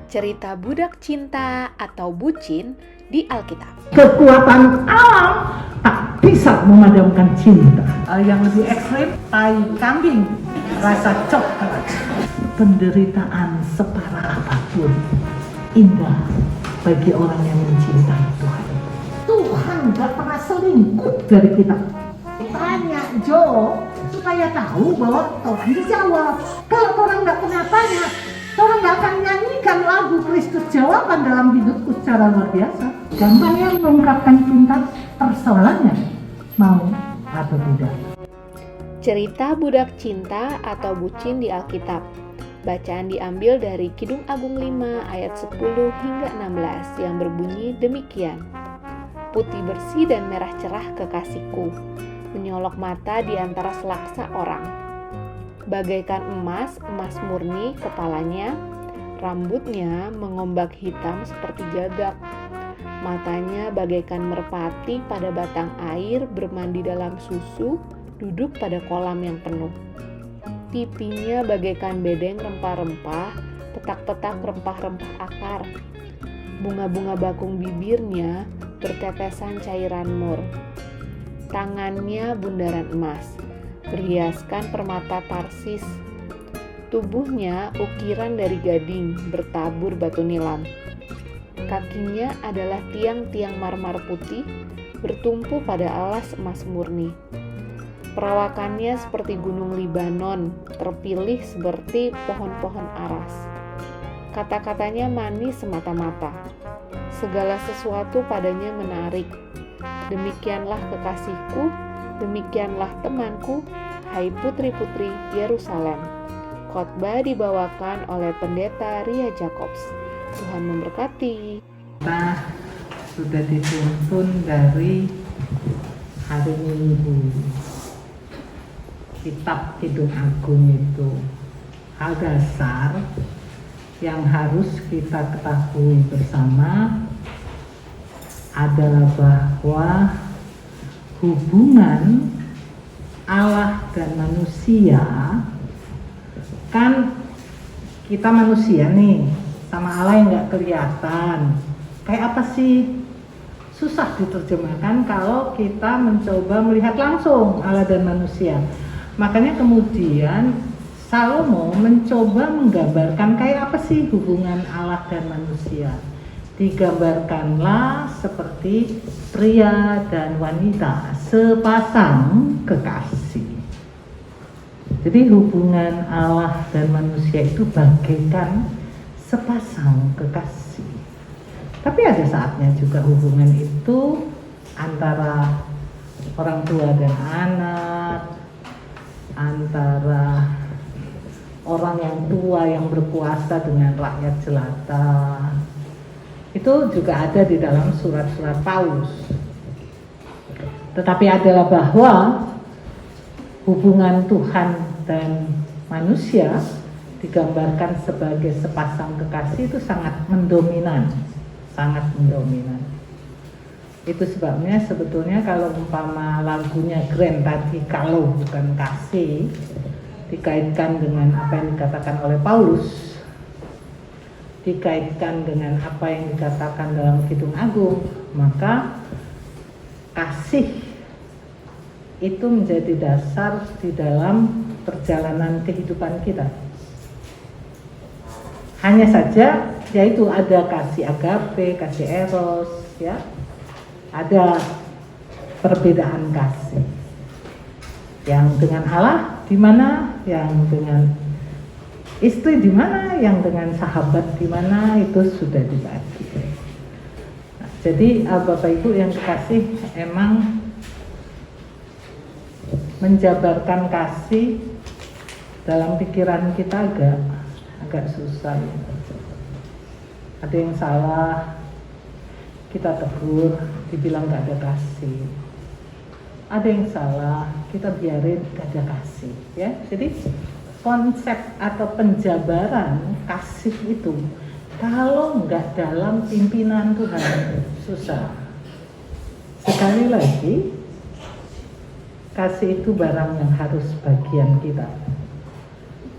cerita budak cinta atau bucin di Alkitab. Kekuatan alam tak bisa memadamkan cinta. Yang lebih ekstrim, tai kambing, rasa coklat. Penderitaan separah apapun indah bagi orang yang mencintai Tuhan. Tuhan gak pernah selingkuh dari kita. Tanya Jo supaya tahu bahwa Tuhan dijawab. Kalau orang gak pernah tanya, orang gak akan nyanyikan lagu Kristus jawaban dalam hidupku secara luar biasa. Gampangnya mengungkapkan cinta, persoalannya mau atau tidak. Cerita budak cinta atau bucin di Alkitab. Bacaan diambil dari Kidung Agung 5 ayat 10 hingga 16 yang berbunyi demikian. Putih bersih dan merah cerah kekasihku, menyolok mata di antara selaksa orang. Bagaikan emas murni kepalanya, rambutnya mengombak hitam seperti gagak. Matanya bagaikan merpati pada batang air bermandi dalam susu, duduk pada kolam yang penuh. Pipinya bagaikan bedeng rempah-rempah, petak-petak rempah-rempah akar. Bunga-bunga bakung bibirnya bertetesan cairan mur. Tangannya bundaran emas, berhiaskan permata Tarsis. Tubuhnya ukiran dari gading, bertabur batu nilam. Kakinya adalah tiang-tiang marmer putih, bertumpu pada alas emas murni. Perawakannya seperti gunung Libanon, terpilih seperti pohon-pohon aras. Kata-katanya manis semata-mata. Segala sesuatu padanya menarik. Demikianlah kekasihku, demikianlah temanku, hai putri-putri Yerusalem. Khotbah dibawakan oleh pendeta Ria Jacobs. Tuhan memberkati. Kita sudah dituntun dari hari Minggu. Kitab Kidung Agung itu hal dasar yang harus kita ketahui bersama adalah bahwa hubungan Allah dan manusia, kan kita manusia nih sama Allah yang gak kelihatan. Kayak apa sih? Susah diterjemahkan kalau kita mencoba melihat langsung Allah dan manusia. Makanya kemudian Salomo mencoba menggambarkan kayak apa sih hubungan Allah dan manusia. Digambarkanlah seperti pria dan wanita, sepasang kekasih. Jadi hubungan Allah dan manusia itu bagaikan sepasang kekasih. Tapi ada saatnya juga hubungan itu antara orang tua dan anak, antara orang yang tua yang berkuasa dengan rakyat jelata. Itu juga ada di dalam surat-surat Paulus. Tetapi adalah bahwa hubungan Tuhan dan manusia digambarkan sebagai sepasang kekasih itu sangat mendominan, sangat mendominan. Itu sebabnya sebetulnya kalau umpama lagunya Grand tadi, kalau bukan kasih, dikaitkan dengan apa yang dikatakan oleh Paulus, dikaitkan dengan apa yang dikatakan dalam Kidung Agung, maka kasih itu menjadi dasar di dalam perjalanan kehidupan kita. Hanya saja yaitu ada kasih agape, kasih eros, ya. Ada perbedaan kasih. Yang dengan Allah di mana, yang dengan istri di mana, yang dengan sahabat di mana, itu sudah dibagi. Nah, jadi Bapak Ibu yang dikasih, emang menjabarkan kasih dalam pikiran kita agak susah. Ada yang salah, kita tegur, dibilang gak ada kasih. Ada yang salah, kita biarin gak ada kasih, ya. Jadi konsep atau penjabaran kasih itu kalau nggak dalam pimpinan Tuhan susah. Sekali lagi, kasih itu barang yang harus bagian kita.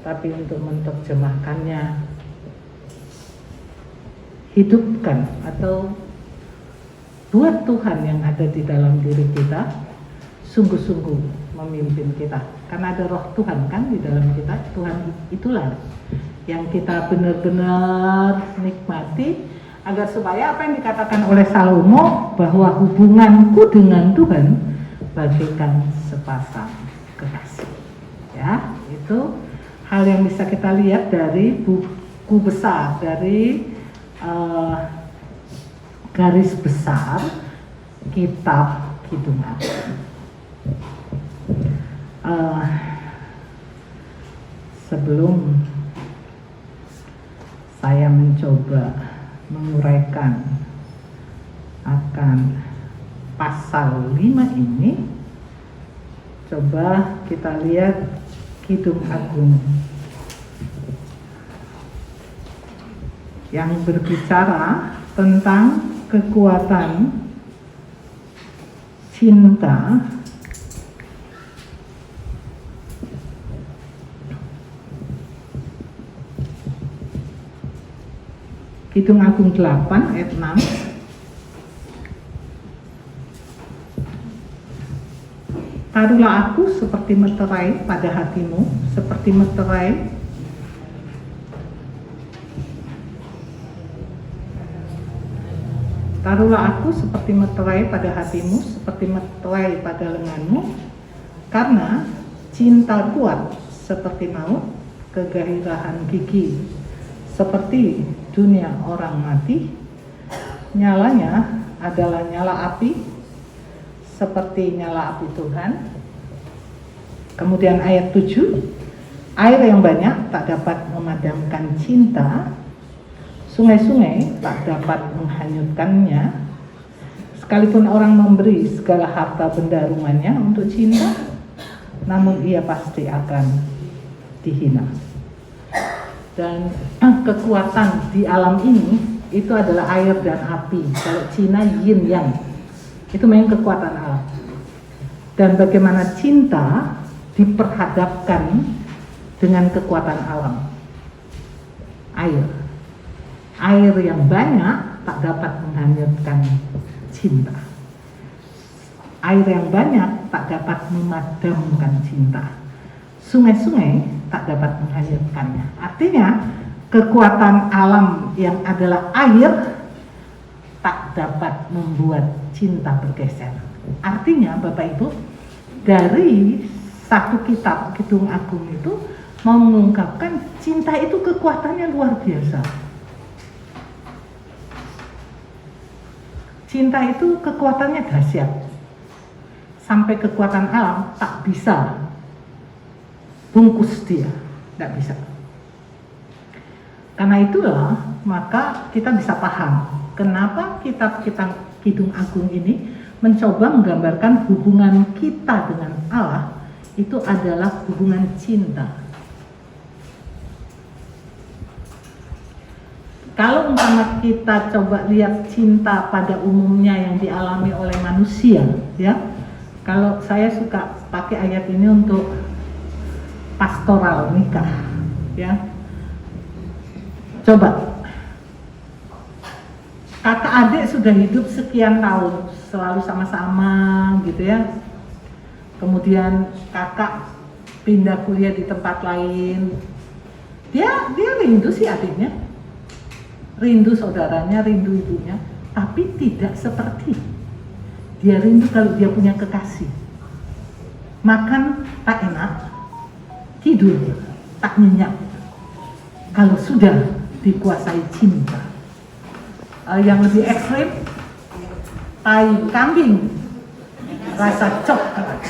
Tapi untuk menerjemahkannya hidupkan atau buat Tuhan yang ada di dalam diri kita sungguh-sungguh memimpin kita. Karena ada roh Tuhan kan di dalam kita. Tuhan itulah yang kita benar-benar nikmati, agar supaya apa yang dikatakan oleh Salomo bahwa hubunganku dengan Tuhan bagaikan sepasang kekasih. Ya, itu hal yang bisa kita lihat dari buku besar, dari garis besar kitab Kidung Agung. Sebelum saya mencoba menguraikan akan pasal 5 ini, coba kita lihat Kidung Agung yang berbicara tentang kekuatan cinta Kidung Agung 8 ayat 6. Taruhlah aku seperti meterai pada hatimu, seperti meterai Taruhlah aku seperti meterai pada hatimu, seperti meterai pada lenganmu, karena cinta kuat seperti maut, kegairahan gigi seperti dunia orang mati, nyalanya adalah nyala api, seperti nyala api Tuhan. Kemudian ayat 7, air yang banyak tak dapat memadamkan cinta, sungai-sungai tak dapat menghanyutkannya. Sekalipun orang memberi segala harta benda rumahnya untuk cinta, namun ia pasti akan dihina. Dan kekuatan di alam ini itu adalah air dan api. Kalau Cina yin yang, itu memang kekuatan alam. Dan bagaimana cinta diperhadapkan dengan kekuatan alam. Air yang banyak tak dapat menghanyutkan cinta. Air yang banyak tak dapat memadamkan cinta. Sungai-sungai tak dapat menghanyutkannya. Artinya kekuatan alam yang adalah air tak dapat membuat cinta bergeser. Artinya Bapak Ibu, dari satu kitab Kidung Agung itu mau mengungkapkan cinta itu kekuatannya luar biasa. Cinta itu kekuatannya dahsyat. Sampai kekuatan alam tak bisa bungkus dia, tidak bisa. Karena itulah maka kita bisa paham kenapa kitab-kitab Kidung Agung ini mencoba menggambarkan hubungan kita dengan Allah itu adalah hubungan cinta. Kalau umpama kita coba lihat cinta pada umumnya yang dialami oleh manusia, ya, kalau saya suka pakai ayat ini untuk pastoral nikah, ya. Coba, kakak adik sudah hidup sekian tahun, selalu sama-sama gitu ya. Kemudian kakak pindah kuliah di tempat lain, dia rindu si adiknya, rindu saudaranya, rindu ibunya, tapi tidak seperti dia rindu kalau dia punya kekasih. Makan tak enak, tidur tak nyenyak kalau sudah dikuasai cinta. Yang lebih ekstrim, tai kambing rasa coklat.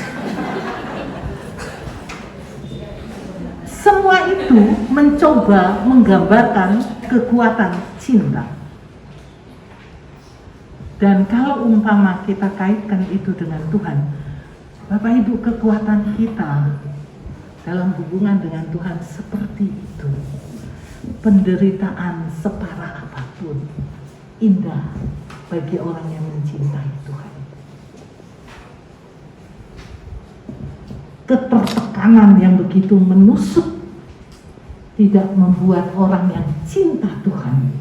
Semua itu mencoba menggambarkan kekuatan cinta. Dan kalau umpama kita kaitkan itu dengan Tuhan, Bapak Ibu, kekuatan kita dalam hubungan dengan Tuhan seperti itu. Penderitaan separah apapun indah bagi orang yang mencintai Tuhan. Ketertekanan yang begitu menusuk tidak membuat orang yang cinta Tuhan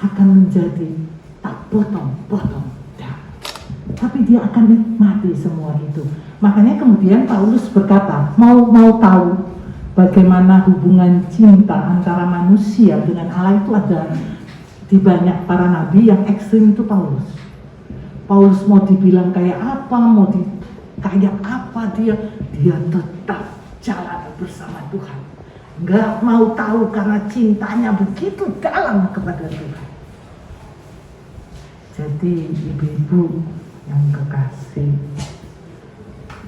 akan menjadi tak potong-potong. Tapi dia akan nikmati semua itu. Makanya kemudian Paulus berkata, mau tahu bagaimana hubungan cinta antara manusia dengan Allah itu ada di banyak para nabi. Yang ekstrim itu Paulus. Paulus mau dibilang kayak apa, kayak apa dia tetap jalan bersama Tuhan. Nggak mau tahu karena cintanya begitu dalam kepada Tuhan. Jadi ibu-ibu yang kekasih,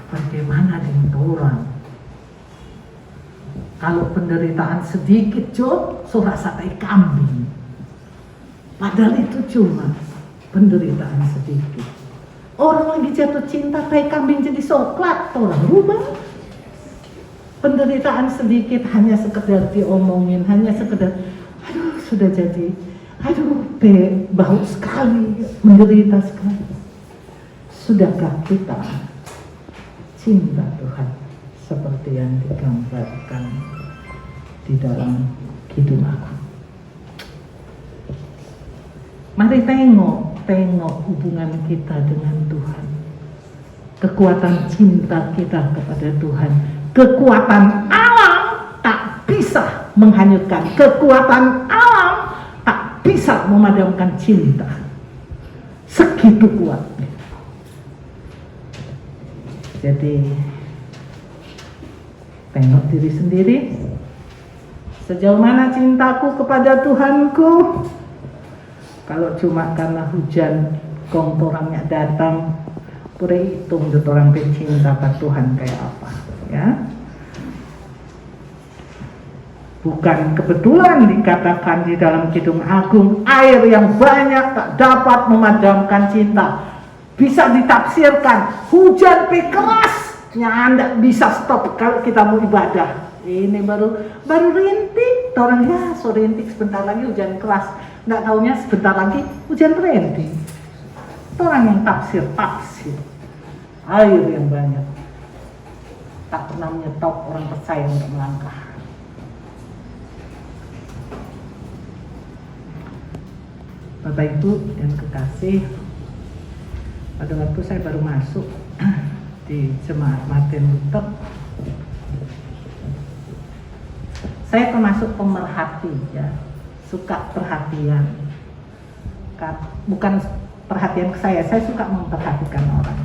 bagaimana dengan orang? Kalau penderitaan sedikit, surah sate kambing. Padahal itu cuma penderitaan sedikit. Orang lagi jatuh cinta, tai kambing jadi coklat, orang rubah. Penderitaan sedikit hanya sekedar diomongin, hanya sekedar, aduh sudah jadi, bau sekali, menderita sekali. Sudahkah kita cinta Tuhan seperti yang digambarkan di dalam Kidung Agung? Mari tengok hubungan kita dengan Tuhan, kekuatan cinta kita kepada Tuhan. Kekuatan alam tak bisa menghanyutkan, kekuatan alam tak bisa memadamkan cinta. Segitu kuatnya. Jadi tengok diri sendiri, sejauh mana cintaku kepada Tuhanku. Kalau cuma karena hujan kong orangnya datang, pura hitung orang pencinta pada Tuhan kayak apa, ya? Bukan kebetulan dikatakan di dalam Kidung Agung, air yang banyak tak dapat memadamkan cinta. Bisa ditafsirkan, hujan kerasnya Anda bisa stop kalau kita mau ibadah. Ini baru rintik, orang ya so rintik sebentar lagi hujan keras. Nggak taunya sebentar lagi hujan rintik. Orang yang tafsir air yang banyak tak pernah menyetop orang percaya untuk melangkah. Bapak Ibu yang kekasih, pada waktu saya baru masuk di Jemaat Martin Luther, saya termasuk pemerhati, ya, suka perhatian. Bukan perhatian ke saya suka memperhatikan orang.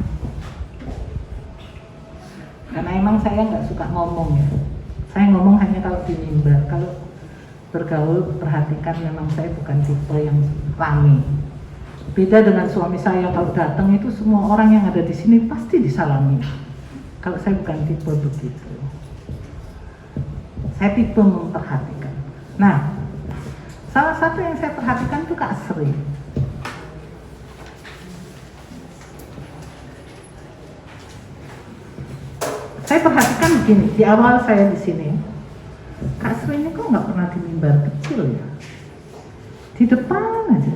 Karena emang saya nggak suka ngomong, ya. Saya ngomong hanya kalau di mimbar. Kalau bergaul, perhatikan, memang saya bukan tipe yang rame. Beda dengan suami saya, kalau datang itu semua orang yang ada di sini pasti disalami. Kalau saya bukan tipe begitu. Saya tipe memperhatikan. Nah, salah satu yang saya perhatikan itu Kak Sri. Saya perhatikan begini, di awal saya di sini, Kak Sri ini kok nggak pernah di mimbar kecil ya, di depan aja.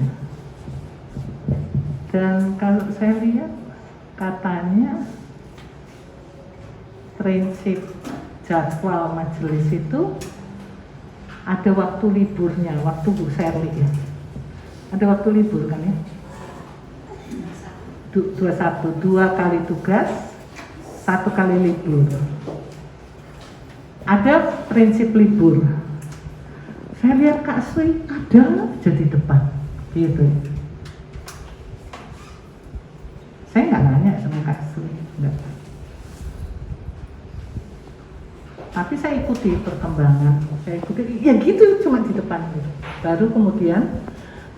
Dan kalau saya lihat katanya prinsip jadwal majelis itu ada waktu liburnya, waktu Bu Serli ya. Ada waktu libur kan ya? 21, 2 kali tugas, 1 kali libur. Ada prinsip libur. Saya lihat Kak Sri ada jadi depan, gitu. Saya nggak nanya sama Kak Sri, enggak. Tapi saya ikuti perkembangan, ya gitu, cuma di depan gitu. Baru kemudian,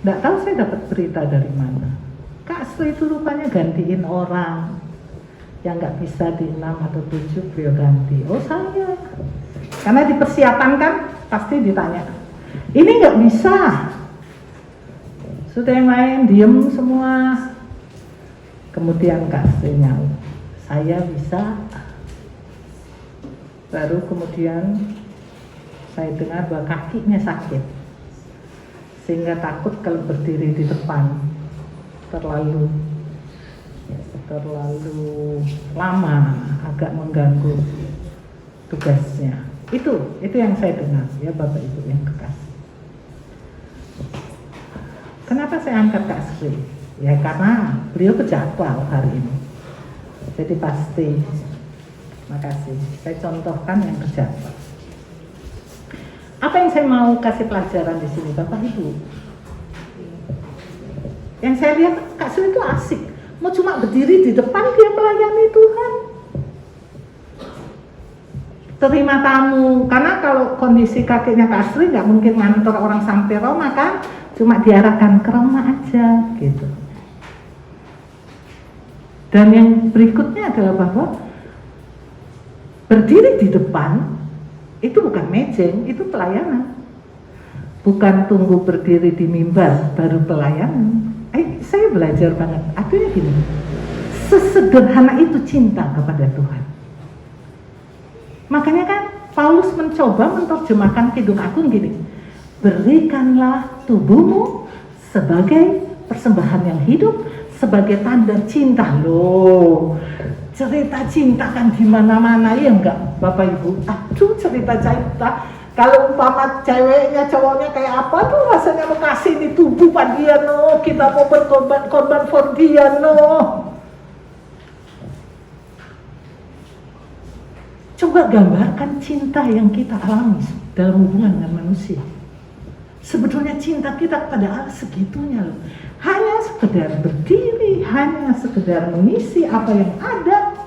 nggak tahu saya dapat berita dari mana. Kak Sri itu rupanya gantiin orang yang nggak bisa di 6 atau 7, beliau ganti. Oh saya, karena dipersiapkan kan, pasti ditanya. Ini nggak bisa. Sudah yang lain diem semua. Kemudian Kak Sri nyaut, saya bisa. Baru kemudian saya dengar bahwa kakinya sakit, sehingga takut kalau berdiri di depan terlalu lama, agak mengganggu tugasnya. Itu yang saya dengar, ya Bapak Ibu yang kekasih. Kenapa saya angkat Kak Sri? Ya karena beliau kejadwal hari ini. Jadi pasti, makasih. Saya contohkan yang kejadwal. Apa yang saya mau kasih pelajaran di sini, Bapak Ibu? Yang saya lihat Kak Sri itu asik. Mau cuma berdiri di depan dia melayani Tuhan. Terima tamu, karena kalau kondisi kakinya Kak Sri nggak mungkin ngantor orang sampai Roma kan, cuma diarahkan ke Roma aja gitu. Dan yang berikutnya adalah bahwa berdiri di depan itu bukan mejeng, itu pelayanan. Bukan tunggu berdiri di mimbar baru pelayanan. Saya belajar banget. Artinya gini, sesederhana itu cinta kepada Tuhan. Makanya kan Paulus mencoba menerjemahkan Kidung Agung gini, berikanlah tubuhmu sebagai persembahan yang hidup, sebagai tanda cinta. Loh, cerita cinta kan di mana-mana ya enggak, Bapak Ibu? Aduh, cerita cinta. Kalau umpama ceweknya, cowoknya kayak apa tuh rasanya mau kasih di tubuh pada dia, no. Kita mau berkorban for dia, no. Coba gambarkan cinta yang kita alami dalam hubungan dengan manusia. Sebetulnya cinta kita kepada Allah segitunya loh. Hanya sekedar berdiri, hanya sekedar mengisi apa yang ada.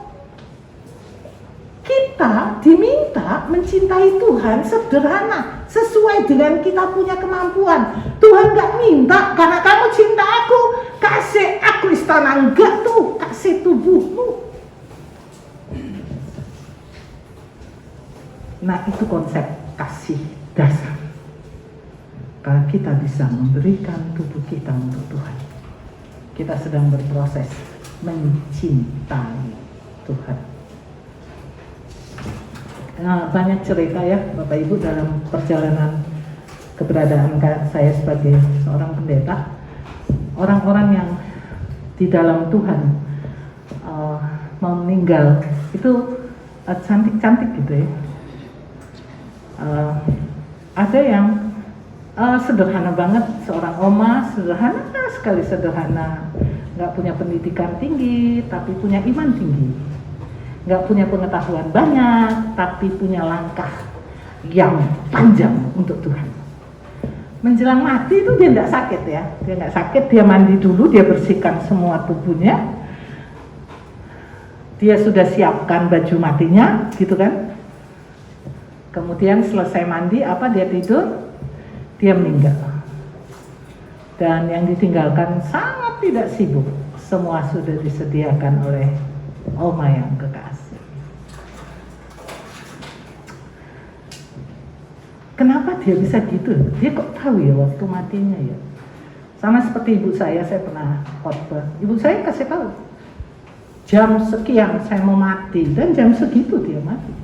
Kita diminta mencintai Tuhan sederhana, sesuai dengan kita punya kemampuan. Tuhan gak minta karena kamu cinta aku, kasih aku istana, enggak tuh, kasih tubuhmu. Nah itu konsep kasih dasar. Kalau kita bisa memberikan tubuh kita untuk Tuhan, kita sedang berproses mencintai Tuhan. Nah, banyak cerita ya Bapak Ibu dalam perjalanan keberadaan saya sebagai seorang pendeta. Orang-orang yang di dalam Tuhan mau meninggal itu cantik-cantik gitu ya. Ada yang sederhana banget, seorang oma, sederhana sekali, sederhana, nggak punya pendidikan tinggi tapi punya iman tinggi, nggak punya pengetahuan banyak tapi punya langkah yang panjang untuk Tuhan. Menjelang mati itu dia nggak sakit ya, dia nggak sakit, dia mandi dulu, dia bersihkan semua tubuhnya, dia sudah siapkan baju matinya gitu kan. Kemudian selesai mandi, dia tidur, dia meninggal. Dan yang ditinggalkan sangat tidak sibuk. Semua sudah disediakan oleh Oma yang kekasih. Kenapa dia bisa gitu? Dia kok tahu ya waktu matinya ya? Sama seperti ibu saya pernah khotbah. Ibu saya kasih tahu, jam sekian saya mau mati, dan jam segitu dia mati.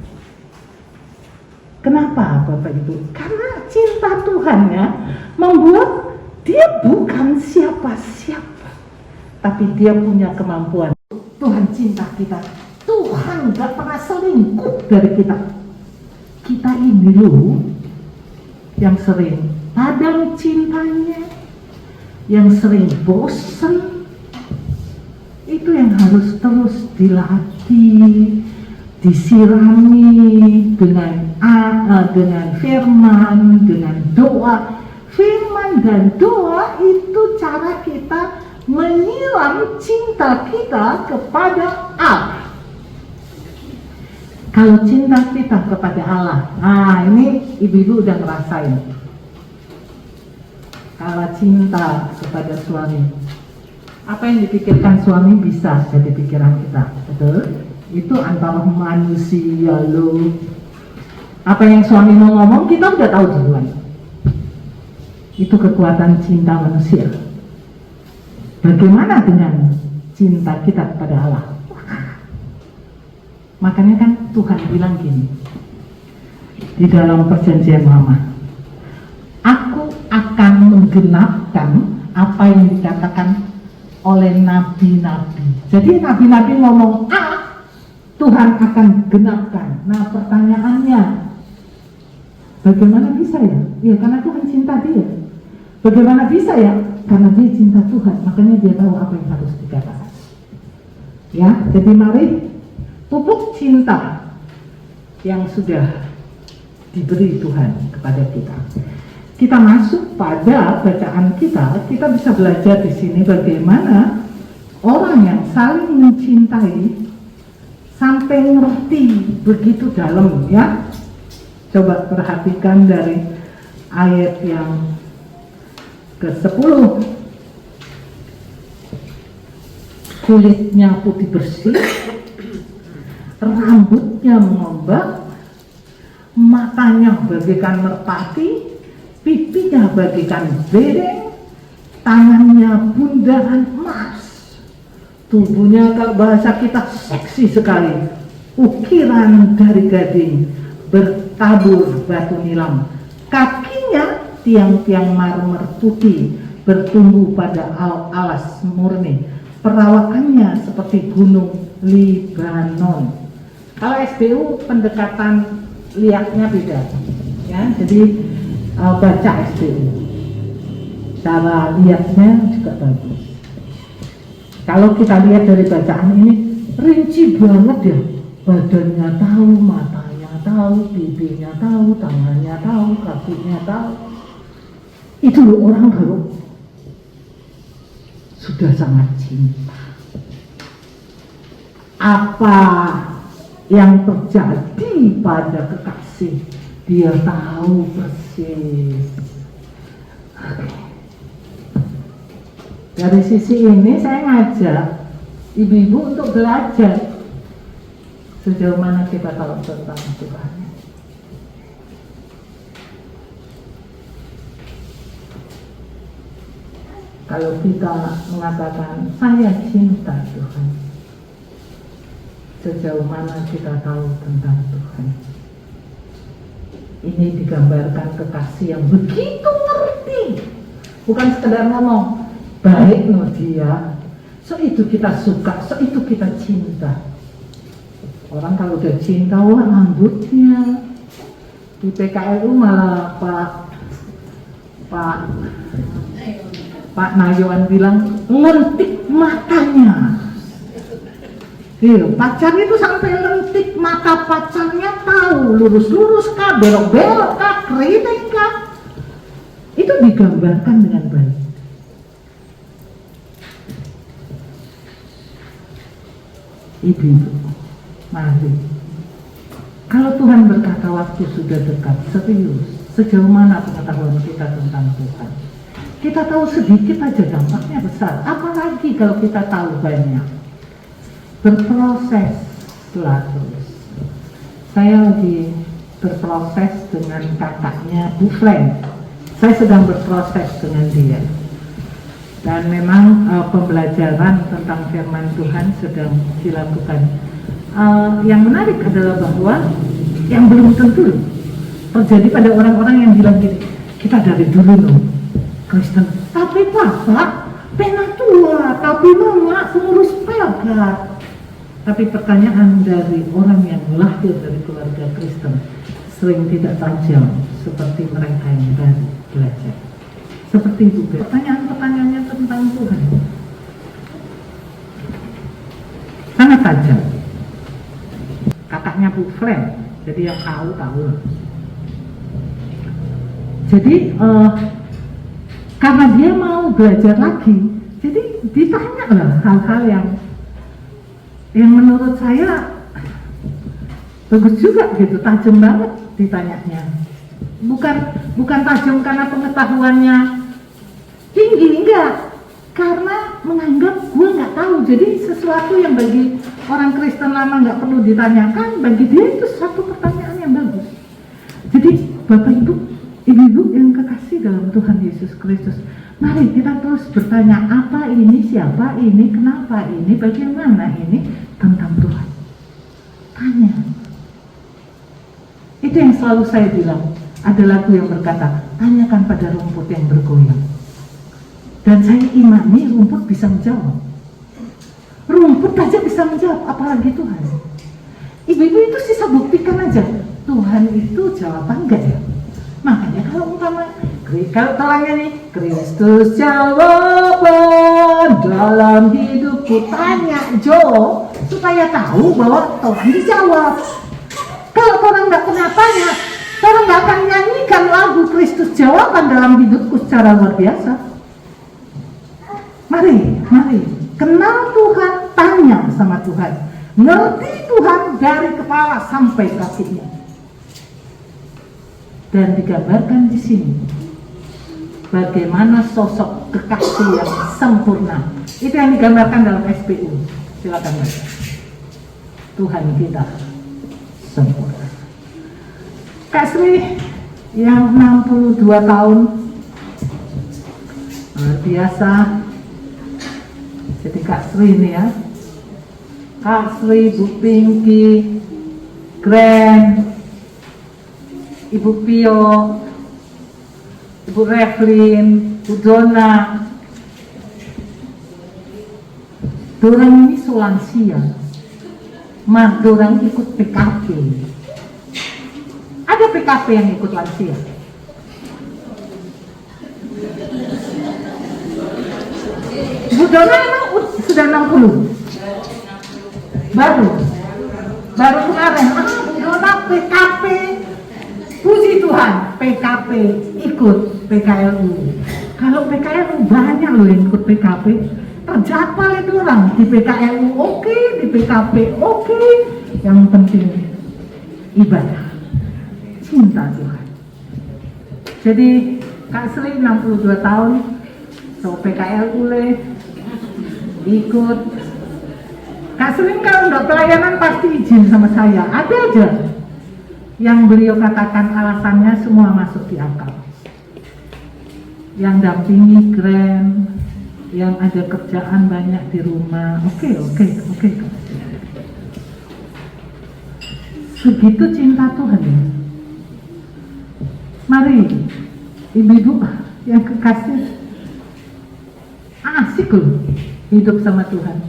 Kenapa Bapak Ibu? Karena cinta Tuhannya membuat dia bukan siapa-siapa, tapi dia punya kemampuan. Tuhan cinta kita. Tuhan gak pernah selingkuh dari kita. Kita ini loh yang sering padam cintanya, yang sering bosan. Itu yang harus terus dilatih, disirami dengan firman, dengan doa. Firman dan doa itu cara kita menyiram cinta kita kepada Allah. Kalau cinta kita kepada Allah, ini ibu-ibu udah ngerasain. Kalau cinta kepada suami, apa yang dipikirkan suami bisa jadi pikiran kita, betul? Itu antara manusia loh. Apa yang suami mau ngomong kita udah tahu duluan. Itu kekuatan cinta manusia. Bagaimana dengan cinta kita kepada Allah? Makanya kan Tuhan bilang gini di dalam perjanjian lama, aku akan menggenapkan apa yang dikatakan oleh nabi-nabi. Jadi nabi-nabi ngomong Tuhan akan genapkan. Nah pertanyaannya, bagaimana bisa ya? Ya karena Tuhan cinta dia. Bagaimana bisa ya? Karena dia cinta Tuhan, makanya dia tahu apa yang harus dikatakan. Ya, jadi mari pupuk cinta yang sudah diberi Tuhan kepada kita. Kita masuk pada bacaan kita bisa belajar di sini bagaimana orang yang saling mencintai sampai ngerti begitu dalam, ya. Coba perhatikan dari ayat yang ke-10. Kulitnya putih bersih, rambutnya mengombak, matanya bagaikan merpati, pipinya bagaikan bedeng, tangannya bundaran emas, tubuhnya kalau bahasa kita seksi sekali, ukiran dari gading, bertabur batu nilam, kakinya tiang-tiang marmer putih bertumbuh pada alas murni, perawakannya seperti gunung Libanon. Kalau SBU pendekatan lihatnya beda, ya. Jadi baca SBU, cara lihatnya juga bagus. Kalau kita lihat dari bacaan ini rinci banget ya, badannya tahu, matanya tahu, pipinya tahu, tangannya tahu, kakinya tahu. Itu loh orang kalau sudah sangat cinta. Apa yang terjadi pada kekasih, dia tahu persis. Dari sisi ini saya ngajak ibu-ibu untuk belajar sejauh mana kita tahu tentang Tuhan. Kalau kita mengatakan saya cinta Tuhan, sejauh mana kita tahu tentang Tuhan? Ini digambarkan kekasih yang begitu ngerti, bukan sekedar ngomong baik loh dia, so itu kita suka, so itu kita cinta. Orang kalau udah cinta, wah rambutnya. Di PKLU malah Pak Nayoan bilang lentik matanya. Iya, pacar itu sampai lentik mata pacarnya, tahu lurus-lurus kah, belok-belok kah, keriting kah. Itu digambarkan dengan baik. Ibu, mari. Kalau Tuhan berkata waktu sudah dekat, serius, sejauh mana pengetahuan kita tentang Tuhan? Kita tahu sedikit aja dampaknya besar, apalagi kalau kita tahu banyak. Berproses terus. Saya lagi berproses dengan kakaknya Bu Flen. Saya sedang berproses dengan dia. Dan memang pembelajaran tentang firman Tuhan sedang dilakukan. Yang menarik adalah bahwa yang belum tentu terjadi pada orang-orang yang bilang gini, kita dari dulu loh Kristen, tapi papa pena tua, tapi mama pengurus pegat. Tapi pertanyaan dari orang yang lahir dari keluarga Kristen sering tidak tajam seperti mereka yang baru belajar. Seperti itu, pertanyaan-pertanyaannya tentang Tuhan sangat tajam. Kakaknya Bu Flen, jadi yang tahu. Jadi karena dia mau belajar lagi, jadi ditanya lah hal-hal yang menurut saya bagus juga gitu, tajam banget ditanyanya. Bukan tajam karena pengetahuannya tinggi, enggak, karena menganggap gue nggak tahu. Jadi sesuatu yang bagi orang Kristen lama nggak perlu ditanyakan, bagi dia itu satu pertanyaan yang bagus. Jadi Bapak Ibu, Ibu-ibu yang kekasih dalam Tuhan Yesus Kristus, mari kita terus bertanya, apa ini, siapa ini, kenapa ini, bagaimana ini tentang Tuhan. Tanya. Itu yang selalu saya bilang. Ada lagu yang berkata, tanyakan pada rumput yang bergoyang. Dan saya imani rumput bisa menjawab. Rumput aja bisa menjawab, apalagi Tuhan. Ibu-ibu itu sisa buktikan aja, Tuhan itu jawaban enggak ya? Makanya kalau umpama Kalau tolongnya nih, Kristus jawaban dalam hidupku. Tanya Jo supaya tahu bahwa Tuhan dijawab. Kalau orang nggak pernah tanya, orang nggak akan nyanyikan lagu Kristus jawaban dalam hidupku secara luar biasa. Mari kenal Tuhan, tanya sama Tuhan, ngerti Tuhan dari kepala sampai kakinya. Dan digambarkan di sini bagaimana sosok kekasih yang sempurna. Itu yang digambarkan dalam SPU. Silakan baca. Tuhan kita sempurna. Kak Sri yang 62 tahun, luar biasa. Jadi Kak Sri ini ya, Kak Sri, Bu Pinky, Grand, Ibu Pio, Ibu Revlin, Bu Dona, dorang ini lansia, mah dorang ikut PKP. Ada PKP yang ikut lansia. Bu Dona emang sudah 60? Baru kemarin, Bu Dona PKP. Puji Tuhan, PKP ikut PKLU. Kalau PKLU banyak loh yang ikut PKP. Terjadwal itu orang di PKLU oke, di PKP oke. Yang penting ibadah, cinta Tuhan. Jadi Kak Sri 62 tahun, so PKLU ikut. Kak Sri kalau udah pelayanan pasti izin sama saya. Ada aja yang beliau katakan alasannya semua masuk di akal. Yang dampingi Grand, yang ada kerjaan banyak di rumah. Oke. Segitu cinta Tuhan ya. Mari ibu-ibu yang kekasih, asik loh hidup sama Tuhan,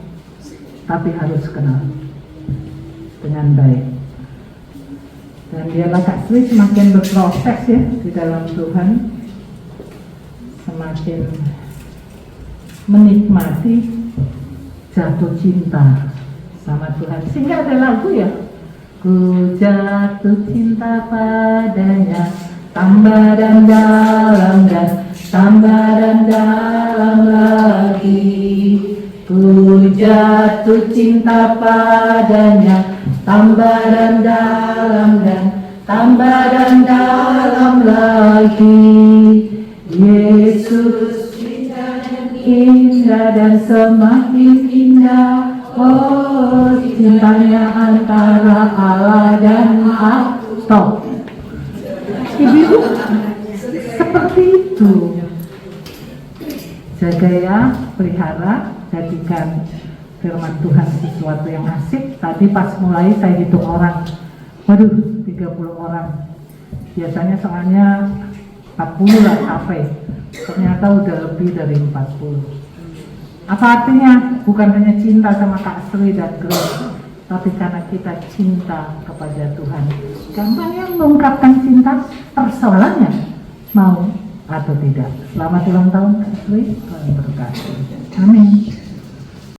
tapi harus kenal dengan baik. Dan biarlah Kak Sri semakin berproses ya di dalam Tuhan, semakin menikmati jatuh cinta sama Tuhan. Sehingga ada lagu ya, ku jatuh cinta padanya, tambah dan dalam dan tambah dan dalam lagi. Ku jatuh cinta padanya, tambah dan dalam dan tambah dan dalam lagi. Yesus indah dan semakin indah, oh cintanya antara Allah dan aku. Ibu seperti itu. Jaga ya, pelihara, jadikan firman Tuhan sesuatu yang asik. Tadi pas mulai saya hitung orang, waduh 30 orang. Biasanya soalnya 40 lah sampai, ternyata udah lebih dari 40. Apa artinya? Bukan hanya cinta sama Kak Sri dan Grace, tapi karena kita cinta kepada Tuhan. Gampangnya mengungkapkan cinta, persoalannya mau atau tidak. Selamat ulang tahun Kak Sri, Tuhan berkati. Amin.